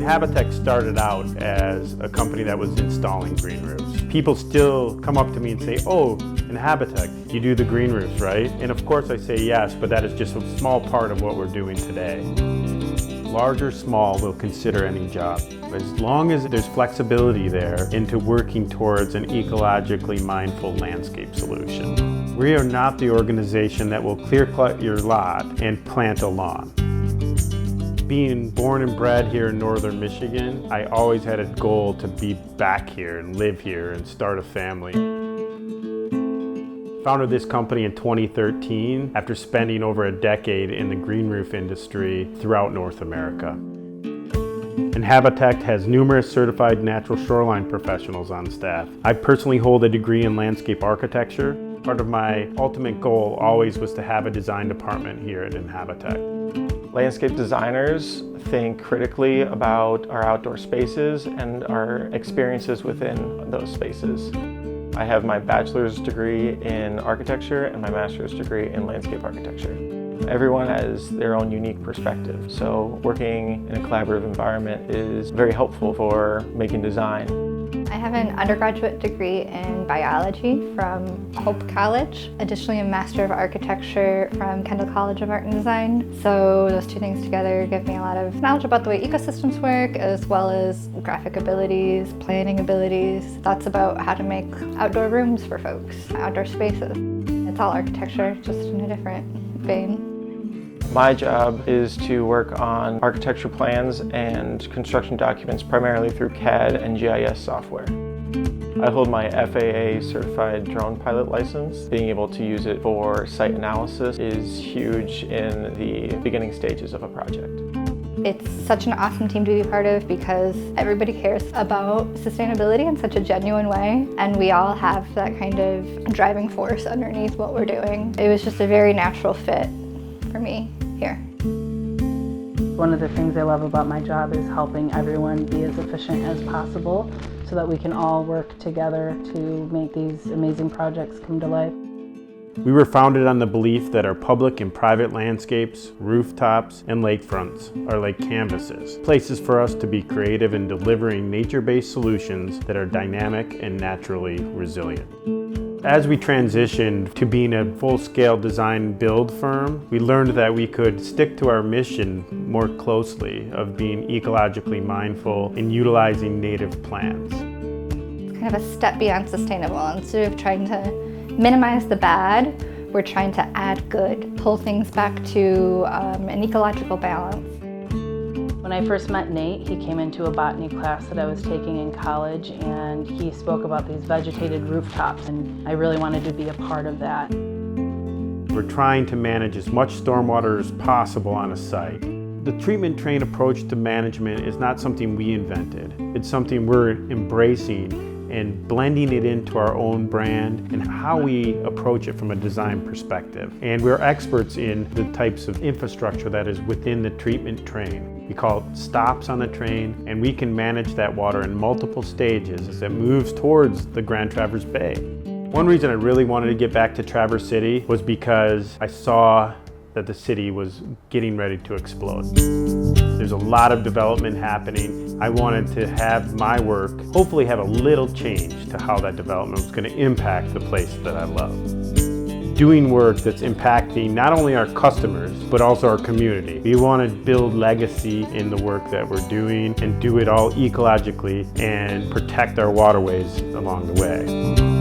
Inhabitect started out as a company that was installing green roofs. People still come up to me and say, "Oh, Inhabitect, you do the green roofs, right?" And of course I say yes, but that is just a small part of what we're doing today. Large or small, we'll consider any job. As long as there's flexibility there into working towards an ecologically mindful landscape solution. We are not the organization that will clear cut your lot and plant a lawn. Being born and bred here in northern Michigan, I always had a goal to be back here and live here and start a family. Founded this company in 2013 after spending over a decade in the green roof industry throughout North America. Inhabitect has numerous certified natural shoreline professionals on staff. I personally hold a degree in landscape architecture. Part of my ultimate goal always was to have a design department here at Inhabitect. Landscape designers think critically about our outdoor spaces and our experiences within those spaces. I have my bachelor's degree in architecture and my master's degree in landscape architecture. Everyone has their own unique perspective, so working in a collaborative environment is very helpful for making design. I have an undergraduate degree in biology from Hope College, additionally a Master of Architecture from Kendall College of Art and Design. So those two things together give me a lot of knowledge about the way ecosystems work, as well as graphic abilities, planning abilities, thoughts about how to make outdoor rooms for folks, outdoor spaces. It's all architecture, just in a different vein. My job is to work on architecture plans and construction documents primarily through CAD and GIS software. I hold my FAA certified drone pilot license. Being able to use it for site analysis is huge in the beginning stages of a project. It's such an awesome team to be part of because everybody cares about sustainability in such a genuine way, and we all have that kind of driving force underneath what we're doing. It was just a very natural fit for me here. One of the things I love about my job is helping everyone be as efficient as possible so that we can all work together to make these amazing projects come to life. We were founded on the belief that our public and private landscapes, rooftops, and lakefronts are like canvases, places for us to be creative in delivering nature-based solutions that are dynamic and naturally resilient. As we transitioned to being a full-scale design build firm, we learned that we could stick to our mission more closely of being ecologically mindful and utilizing native plants. It's kind of a step beyond sustainable. Instead of trying to minimize the bad, we're trying to add good, pull things back to an ecological balance. When I first met Nate, he came into a botany class that I was taking in college, and he spoke about these vegetated rooftops, and I really wanted to be a part of that. We're trying to manage as much stormwater as possible on a site. The treatment train approach to management is not something we invented. It's something we're embracing and blending it into our own brand and how we approach it from a design perspective. And we're experts in the types of infrastructure that is within the treatment train. We call it stops on the train, and we can manage that water in multiple stages as it moves towards the Grand Traverse Bay. One reason I really wanted to get back to Traverse City was because I saw that the city was getting ready to explode. There's a lot of development happening. I wanted to have my work hopefully have a little change to how that development was going to impact the place that I love. Doing work that's impacting not only our customers, but also our community. We want to build legacy in the work that we're doing and do it all ecologically and protect our waterways along the way.